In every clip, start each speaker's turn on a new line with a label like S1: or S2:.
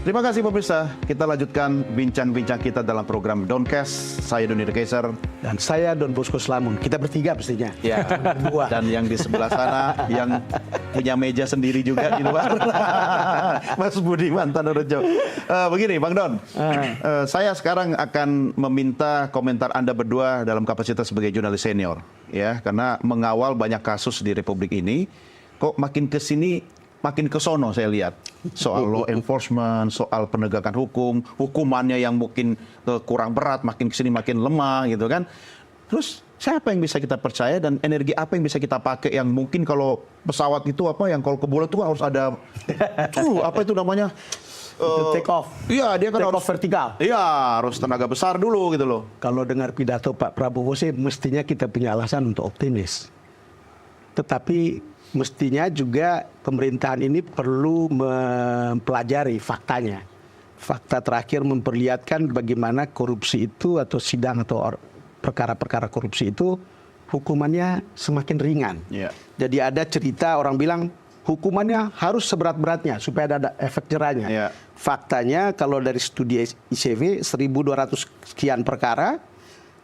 S1: Terima kasih pemirsa. Kita lanjutkan bincang-bincang kita dalam program Doncast. Saya Doni De Keyser.
S2: Dan saya Don Bosco Slamun. Kita bertiga pastinya.
S1: Ya. Dan yang di sebelah sana yang punya meja sendiri juga di luar. Mas Budiman Tanorejo. Begini Bang Don. Saya sekarang akan meminta komentar Anda berdua dalam kapasitas sebagai jurnalis senior. Ya, karena mengawal banyak kasus di Republik ini. Kok makin ke sini makin ke sono saya lihat. Soal law enforcement, soal penegakan hukum, hukumannya yang mungkin kurang berat, makin ke sini makin lemah gitu kan. Terus siapa yang bisa kita percaya dan energi apa yang bisa kita pakai yang mungkin kalau pesawat itu apa yang kalau ke bulan itu harus ada apa itu namanya?
S2: Take off.
S1: Iya, dia kan
S2: take
S1: harus
S2: off vertikal.
S1: Iya, harus tenaga besar dulu gitu loh.
S2: Kalau dengar pidato Pak Prabowo sih mestinya kita punya alasan untuk optimis. Tetapi mestinya juga pemerintahan ini perlu mempelajari faktanya. Fakta terakhir memperlihatkan bagaimana korupsi itu atau sidang atau perkara-perkara korupsi itu hukumannya semakin ringan.
S1: Yeah.
S2: Jadi ada cerita orang bilang hukumannya harus seberat-beratnya supaya ada efek jerahnya.
S1: Yeah.
S2: Faktanya kalau dari studi ICW 1.200 sekian perkara,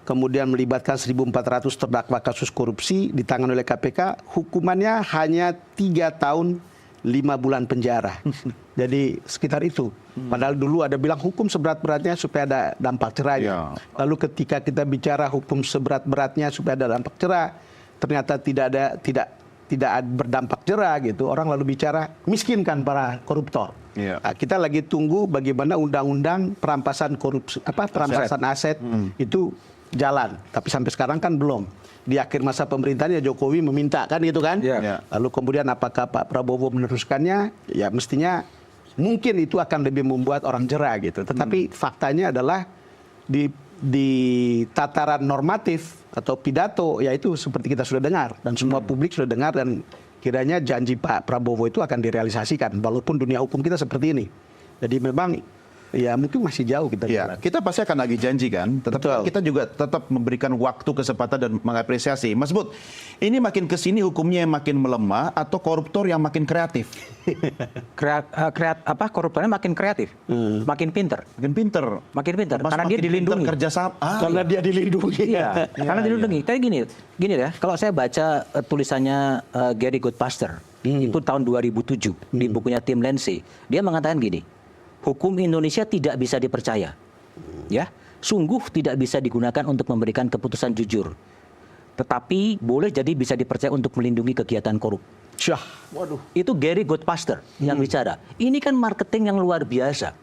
S2: kemudian melibatkan 1.400 terdakwa kasus korupsi ditangani oleh KPK, hukumannya hanya 3 tahun 5 bulan penjara. Jadi sekitar itu. Padahal dulu ada bilang hukum seberat-beratnya supaya ada dampak jerahnya.
S1: Ya.
S2: Lalu ketika kita bicara hukum seberat-beratnya supaya ada dampak jerah, ternyata tidak berdampak jerah gitu. Orang lalu bicara miskinkan para koruptor.
S1: Ya.
S2: Nah, kita lagi tunggu bagaimana undang-undang perampasan korupsi perampasan aset itu jalan, tapi sampai sekarang kan belum. Di akhir masa pemerintahannya Jokowi meminta kan gitu kan.
S1: Yeah.
S2: Lalu kemudian apakah Pak Prabowo meneruskannya? Ya mestinya mungkin itu akan lebih membuat orang jera gitu. Tetapi faktanya adalah di tataran normatif atau pidato ya itu seperti kita sudah dengar dan semua publik sudah dengar dan kiranya janji Pak Prabowo itu akan direalisasikan walaupun dunia hukum kita seperti ini. Jadi memang ya mungkin masih jauh kita.
S1: Ya, kita pasti akan lagi janji kan, tetapi kita juga tetap memberikan waktu, kesempatan dan mengapresiasi. Mas Bud, ini makin kesini hukumnya yang makin melemah atau koruptor yang makin kreatif?
S3: Koruptornya makin kreatif, makin pinter.
S1: Makin pinter.
S3: Makin pinter,
S1: Mas
S3: karena dia dilindungi.
S1: Kerja sama.
S2: Karena dia dilindungi.
S3: Iya, karena dilindungi. Tapi gini ya, kalau saya baca tulisannya Gary Goodpaster, itu tahun 2007, di bukunya Tim Lindsay, dia mengatakan gini, hukum Indonesia tidak bisa dipercaya, ya, sungguh tidak bisa digunakan untuk memberikan keputusan jujur, tetapi boleh jadi bisa dipercaya untuk melindungi kegiatan korup.
S2: Waduh.
S3: Itu Gary Goodpaster yang bicara. Ini kan marketing yang luar biasa.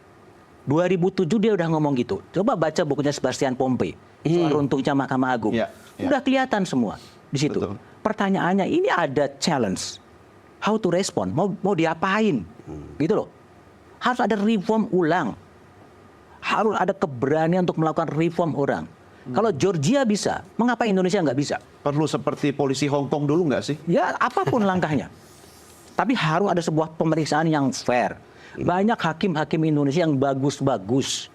S3: 2007 dia udah ngomong gitu. Coba baca bukunya Sebastian Pompe, soal runtuhnya Mahkamah Agung. Udah kelihatan semua di situ.
S1: Betul.
S3: Pertanyaannya ini ada challenge, how to respond, mau diapain, gitu loh. Harus ada reform ulang. Harus ada keberanian untuk melakukan reform ulang. Kalau Georgia bisa, mengapa Indonesia nggak bisa?
S1: Perlu seperti polisi Hong Kong dulu nggak sih?
S3: Ya, apapun langkahnya. Tapi harus ada sebuah pemeriksaan yang fair. Banyak hakim-hakim Indonesia yang bagus-bagus,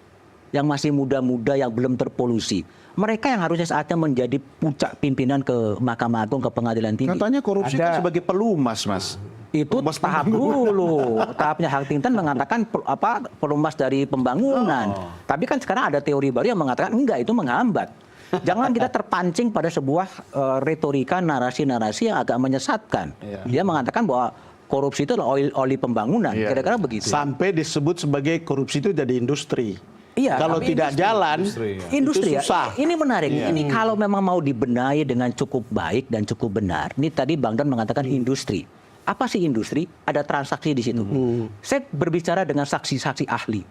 S3: yang masih muda-muda, yang belum terpolusi. Mereka yang harusnya saatnya menjadi puncak pimpinan ke Mahkamah Agung, ke Pengadilan Tinggi.
S1: Katanya korupsi kan sebagai pelumas, Mas.
S3: Itu tahap dulu. Tahapnya Huntington mengatakan pelumas dari pembangunan. Tapi kan sekarang ada teori baru yang mengatakan enggak, itu menghambat. Jangan kita terpancing pada sebuah retorika, narasi-narasi yang agak menyesatkan. Dia mengatakan bahwa korupsi itu adalah oli pembangunan. Kira-kira begitu.
S2: Sampai disebut sebagai korupsi itu jadi industri.
S3: Iya,
S2: kalau tidak jalan,
S3: industri
S2: itu susah.
S3: Ini menarik. Ini kalau memang mau dibenahi dengan cukup baik dan cukup benar. Ini tadi Bang Don mengatakan industri. Apa sih industri? Ada transaksi di situ. Saya berbicara dengan saksi-saksi ahli.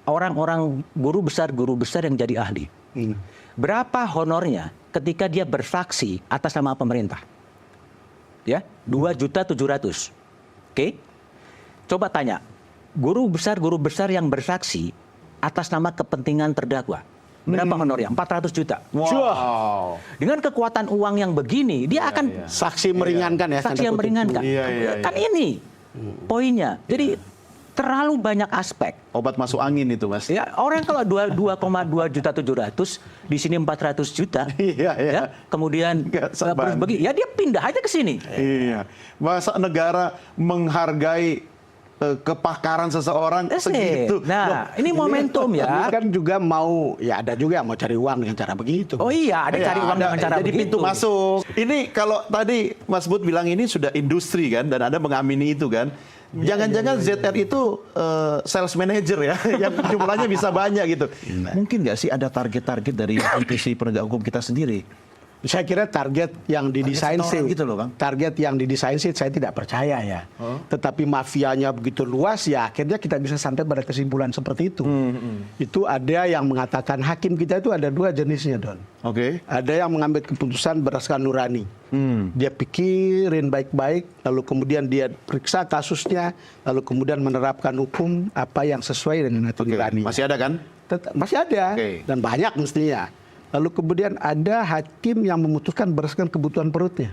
S3: Orang-orang guru besar yang jadi ahli. Berapa honornya ketika dia bersaksi atas nama pemerintah? Ya, 2.700.000. Oke? Coba tanya, guru besar yang bersaksi atas nama kepentingan terdakwa. Berapa honornya? 400 juta.
S1: Wow.
S3: Dengan kekuatan uang yang begini, dia akan
S2: saksi meringankan ya.
S3: Saksi yang meringankan. Kan ini poinnya. Jadi terlalu banyak aspek.
S1: Obat masuk angin itu, Mas.
S3: Ya, orang kalau 2,2.700.000 di sini 400 juta. Ya, kemudian ya dia pindah aja ke sini.
S1: Iya. Masa negara menghargai kepakaran seseorang segitu.
S3: Nah, ini momentum
S2: Ini
S3: ya.
S2: kan juga mau, ya ada juga yang mau cari uang dengan cara begitu.
S3: Oh iya, ada cari uang dengan cara
S1: jadi
S3: begitu.
S1: pintu masuk. Ini kalau tadi Mas Bud bilang ini sudah industri kan, dan Anda mengamini itu kan. Jangan-jangan ZR itu sales manager ya, yang jumlahnya bisa banyak gitu. Mungkin nggak sih ada target-target dari institusi penegak hukum kita sendiri?
S2: Saya kira target yang didesain
S1: setoran
S2: sih,
S1: gitu loh, Bang.
S2: target yang didesain sih saya tidak percaya ya. Tetapi mafianya begitu luas ya akhirnya kita bisa sampai pada kesimpulan seperti itu. Itu ada yang mengatakan hakim kita itu ada 2 jenisnya, Don.
S1: Oke.
S2: Ada yang mengambil keputusan berdasarkan nurani. Dia pikirin baik-baik, lalu kemudian dia periksa kasusnya, lalu kemudian menerapkan hukum apa yang sesuai dengan hati nurani.
S1: Masih ada kan?
S2: Masih ada,
S1: Oke.
S2: dan banyak mestinya. Lalu kemudian ada hakim yang memutuskan berdasarkan kebutuhan perutnya.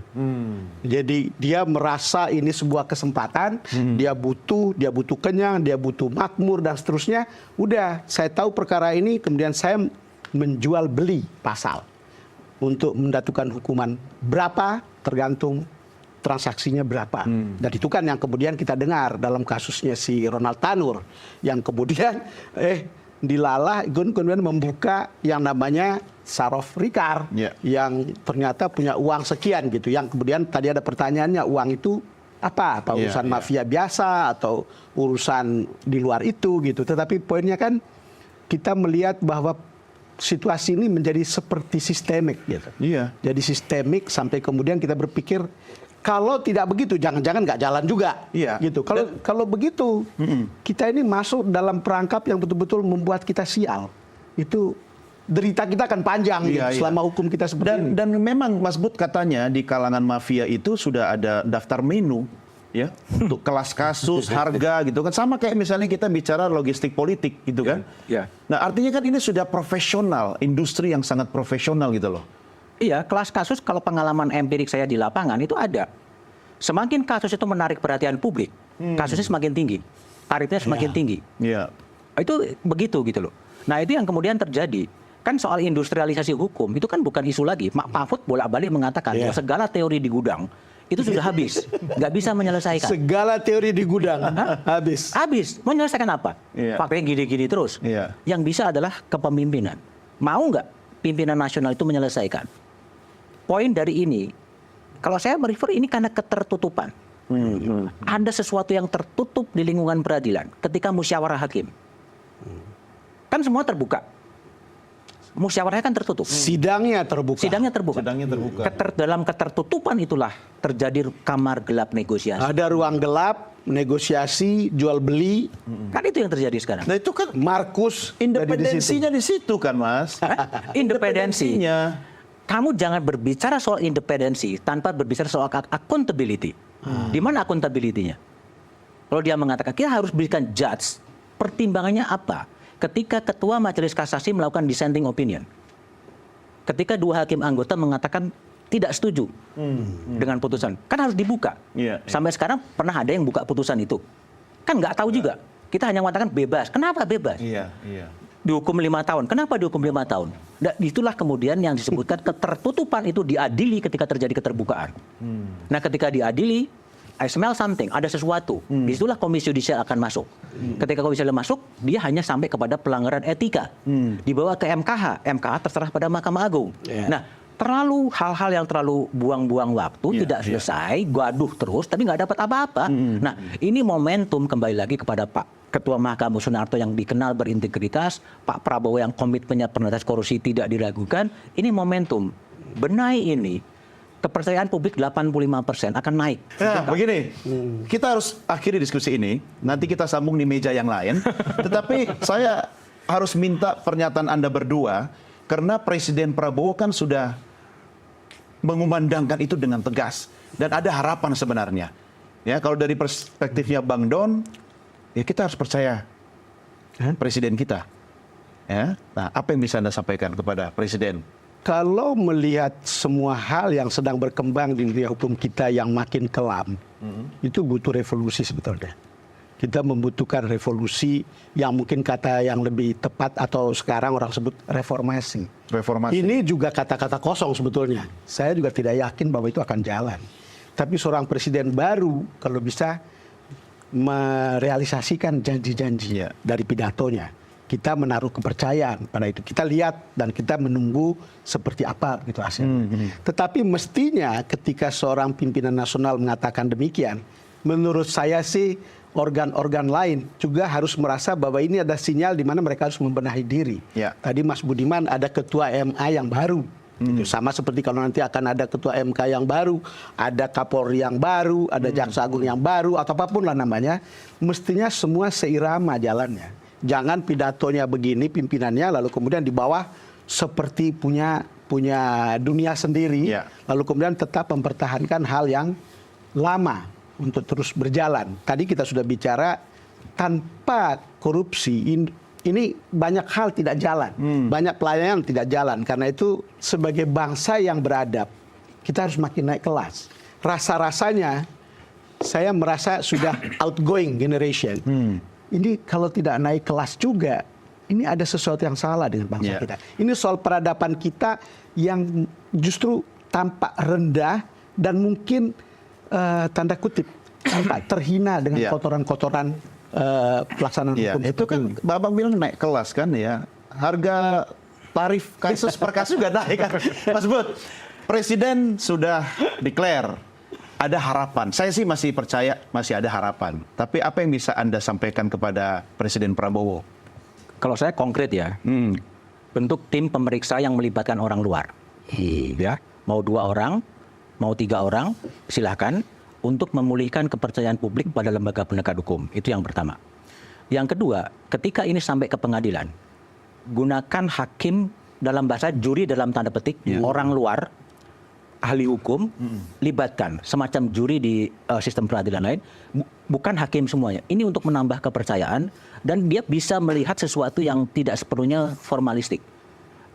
S2: Jadi dia merasa ini sebuah kesempatan, dia butuh kenyang, dia butuh makmur dan seterusnya. Udah, saya tahu perkara ini, kemudian saya menjual beli pasal untuk menjatuhkan hukuman berapa tergantung transaksinya berapa. Dan itu kan yang kemudian kita dengar dalam kasusnya si Ronald Tanur yang kemudian dilalah kemudian membuka yang namanya Sarof Rikar yang ternyata punya uang sekian gitu, yang kemudian tadi ada pertanyaannya uang itu apa urusan mafia biasa atau urusan di luar itu gitu. Tetapi poinnya kan kita melihat bahwa situasi ini menjadi seperti sistemik gitu.
S1: Iya.
S2: Jadi sistemik sampai kemudian kita berpikir kalau tidak begitu jangan-jangan nggak jalan juga.
S1: Iya.
S2: Gitu. Kalau begitu kita ini masuk dalam perangkap yang betul-betul membuat kita sial. Itu derita kita akan panjang gitu, selama hukum kita seperti ini.
S1: Dan memang Mas Bud katanya di kalangan mafia itu sudah ada daftar menu ya untuk kelas kasus, harga gitu kan, sama kayak misalnya kita bicara logistik politik gitu kan. Nah, artinya kan ini sudah profesional, industri yang sangat profesional gitu loh.
S3: Iya, kelas kasus kalau pengalaman empirik saya di lapangan itu ada. Semakin kasus itu menarik perhatian publik, kasusnya semakin tinggi, tarifnya semakin tinggi.
S1: Iya.
S3: Itu begitu gitu loh. Nah itu yang kemudian terjadi. Kan soal industrialisasi hukum itu kan bukan isu lagi. Mak Mahfud bolak-balik mengatakan bahwa segala teori di gudang itu sudah habis, nggak bisa menyelesaikan.
S2: Segala teori di gudang habis.
S3: Habis, mau menyelesaikan apa? Faktanya gini-gini terus. Yang bisa adalah kepemimpinan. Mau nggak pimpinan nasional itu menyelesaikan? Poin dari ini, kalau saya merefer ini karena ketertutupan. Ada sesuatu yang tertutup di lingkungan peradilan ketika musyawarah hakim. Kan semua terbuka. Musyawarahnya kan tertutup.
S2: Sidangnya terbuka.
S3: Sidangnya terbuka. Dalam ketertutupan itulah terjadi kamar gelap negosiasi.
S2: Ada ruang gelap, negosiasi, jual beli.
S3: Kan itu yang terjadi sekarang.
S1: Nah itu kan
S2: Markus
S1: independensinya di situ kan, Mas.
S3: Independensinya. Kamu jangan berbicara soal independensi tanpa berbicara soal accountability. Di mana accountability-nya? Kalau dia mengatakan kita harus berikan judge, pertimbangannya apa? Ketika ketua majelis kasasi melakukan dissenting opinion, ketika 2 hakim anggota mengatakan tidak setuju dengan putusan, kan harus dibuka. Sampai sekarang pernah ada yang buka putusan itu? Kan nggak tahu juga. Kita hanya mengatakan bebas. Kenapa bebas? Dihukum 5 tahun. Kenapa dihukum 5 tahun? Nah, itulah kemudian yang disebutkan ketertutupan itu diadili ketika terjadi keterbukaan. Nah, ketika diadili, I smell something, ada sesuatu. Disitulah komisi yudisial akan masuk. Ketika komisi yudisial masuk, dia hanya sampai kepada pelanggaran etika. Dibawa ke MKH, MKH terserah pada Mahkamah Agung. Nah, terlalu hal-hal yang terlalu buang-buang waktu, tidak selesai, gaduh terus, tapi nggak dapat apa-apa. Nah, ini momentum kembali lagi kepada Pak Ketua Mahkamah Sunarto yang dikenal berintegritas, Pak Prabowo yang komitmennya pemberantasan korupsi tidak diragukan. Ini momentum. Benahi ini, kepercayaan publik 85% akan naik.
S1: Nah, begini, kita harus akhiri diskusi ini. Nanti kita sambung di meja yang lain. Tetapi saya harus minta pernyataan Anda berdua, karena Presiden Prabowo kan sudah mengumandangkan itu dengan tegas. Dan ada harapan sebenarnya. Ya, kalau dari perspektifnya Bang Don, ya kita harus percaya Presiden kita. Ya, nah, apa yang bisa Anda sampaikan kepada Presiden?
S2: Kalau melihat semua hal yang sedang berkembang di dunia hukum kita yang makin kelam, itu butuh revolusi sebetulnya. Kita membutuhkan revolusi yang mungkin kata yang lebih tepat atau sekarang orang sebut reformasi. Ini juga kata-kata kosong sebetulnya. Saya juga tidak yakin bahwa itu akan jalan. Tapi seorang presiden baru kalau bisa merealisasikan janji-janji
S1: Ya.
S2: dari pidatonya. Kita menaruh kepercayaan pada itu. Kita lihat dan kita menunggu seperti apa gitu hasilnya. Tetapi mestinya ketika seorang pimpinan nasional mengatakan demikian, menurut saya sih organ-organ lain juga harus merasa bahwa ini ada sinyal di mana mereka harus membenahi diri.
S1: Ya.
S2: Tadi Mas Budiman ada ketua MA yang baru. Itu sama seperti kalau nanti akan ada ketua MK yang baru, ada Kapolri yang baru, ada Jaksa Agung yang baru, atau apapun lah namanya, mestinya semua seirama jalannya. Jangan pidatonya begini pimpinannya, lalu kemudian di bawah seperti punya dunia sendiri,
S1: Ya.
S2: lalu kemudian tetap mempertahankan hal yang lama untuk terus berjalan. Tadi kita sudah bicara tanpa korupsi ini banyak hal tidak jalan, banyak pelayanan tidak jalan. Karena itu sebagai bangsa yang beradab kita harus makin naik kelas. Rasa-rasanya saya merasa sudah outgoing generation. Ini kalau tidak naik kelas juga, ini ada sesuatu yang salah dengan bangsa
S1: Yeah.
S2: kita. Ini soal peradaban kita yang justru tampak rendah dan mungkin tanda kutip tampak terhina dengan
S1: Yeah.
S2: kotoran-kotoran pelaksanaan
S1: Iya,
S2: hukum.
S1: itu kan Babang bilang naik kelas kan ya. Harga tarif kasus per kasus juga naik kan. Mas Bud, Presiden sudah declare ada harapan. Saya sih masih percaya masih ada harapan. Tapi apa yang bisa Anda sampaikan kepada Presiden Prabowo?
S3: Kalau saya konkret ya, bentuk tim pemeriksa yang melibatkan orang luar. Ya, mau 2 orang, mau 3 orang, silahkan untuk memulihkan kepercayaan publik pada lembaga penegak hukum. Itu yang pertama. Yang kedua, ketika ini sampai ke pengadilan, gunakan hakim dalam bahasa juri dalam tanda petik, orang luar, ahli hukum, libatkan semacam juri di sistem peradilan lain, bukan hakim semuanya. Ini untuk menambah kepercayaan dan dia bisa melihat sesuatu yang tidak sepenuhnya formalistik.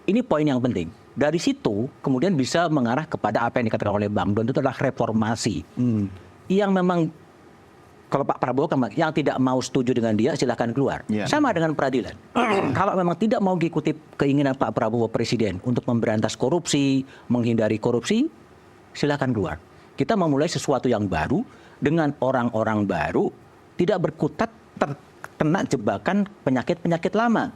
S3: Ini poin yang penting. Dari situ kemudian bisa mengarah kepada apa yang dikatakan oleh Bang Don, itu adalah reformasi. Yang memang kalau Pak Prabowo kan yang tidak mau setuju dengan dia silahkan keluar.
S1: Yeah.
S3: Sama dengan peradilan. Kalau memang tidak mau mengikuti keinginan Pak Prabowo Presiden untuk memberantas korupsi, menghindari korupsi, silahkan keluar. Kita memulai sesuatu yang baru dengan orang-orang baru, tidak berkutat terkena jebakan penyakit-penyakit lama.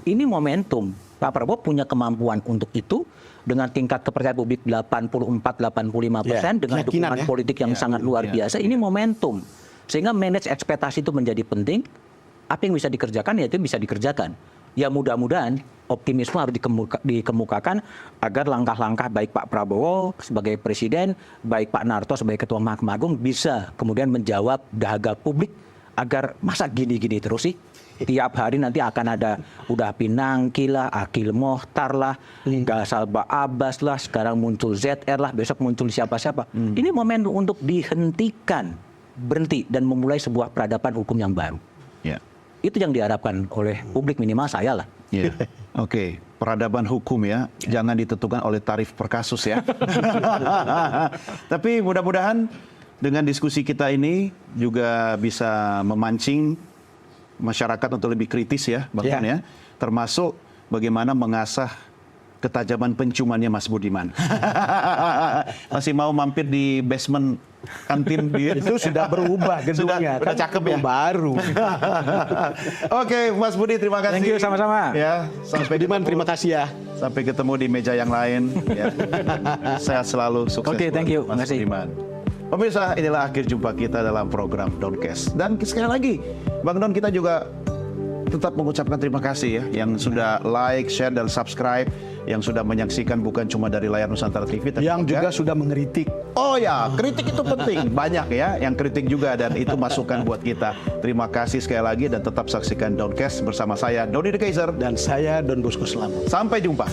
S3: Ini momentum. Pak Prabowo punya kemampuan untuk itu dengan tingkat kepercayaan publik 84-85% dengan dukungan politik yang sangat luar biasa. Ini momentum. Sehingga manage ekspektasi itu menjadi penting. Apa yang bisa dikerjakan ya itu bisa dikerjakan. Ya mudah-mudahan optimisme harus dikemukakan agar langkah-langkah baik Pak Prabowo sebagai presiden, baik Pak Narto sebagai ketua Mahkamah Agung bisa kemudian menjawab dahaga publik agar masa gini-gini terus sih. Tiap hari nanti akan ada udah Pinangki lah, Akil Mohtar lah, Gasalba Abbas lah, sekarang muncul ZR lah, besok muncul siapa-siapa. Ini momen untuk dihentikan, berhenti dan memulai sebuah peradaban hukum yang baru.
S1: Ya.
S3: Itu yang diharapkan oleh publik, minimal saya lah.
S1: Ya. Oke, peradaban hukum ya, jangan ditentukan oleh tarif per kasus ya. Tapi mudah-mudahan dengan diskusi kita ini juga bisa memancing masyarakat untuk lebih kritis ya, bahkan ya, termasuk bagaimana mengasah ketajaman penciumannya Mas Budiman. Masih mau mampir di basement kantin dia.
S2: Itu sudah berubah gedungnya.
S1: Sudah cakep ya.
S2: Baru.
S1: Oke, Mas Budi terima kasih.
S3: Thank you, sama-sama.
S1: Ya, sampai
S2: Budiman, terima kasih ya.
S1: Sampai ketemu di meja yang lain. Ya. Sehat selalu, sukses.
S3: Oke, thank you.
S1: Mas
S3: Makasih.
S1: Budiman. Pemirsa, inilah akhir jumpa kita dalam program Doncast. Dan sekali lagi, Bang Don, kita juga tetap mengucapkan terima kasih ya yang sudah like, share, dan subscribe, yang sudah menyaksikan bukan cuma dari layar Nusantara TV, tapi
S2: Yang juga sudah mengeritik.
S1: Oh ya, kritik itu penting. Banyak ya yang kritik juga dan itu masukan buat kita. Terima kasih sekali lagi dan tetap saksikan Doncast bersama saya, Doni The Kaiser.
S2: Dan saya Don Bosco Slamet.
S1: Sampai jumpa.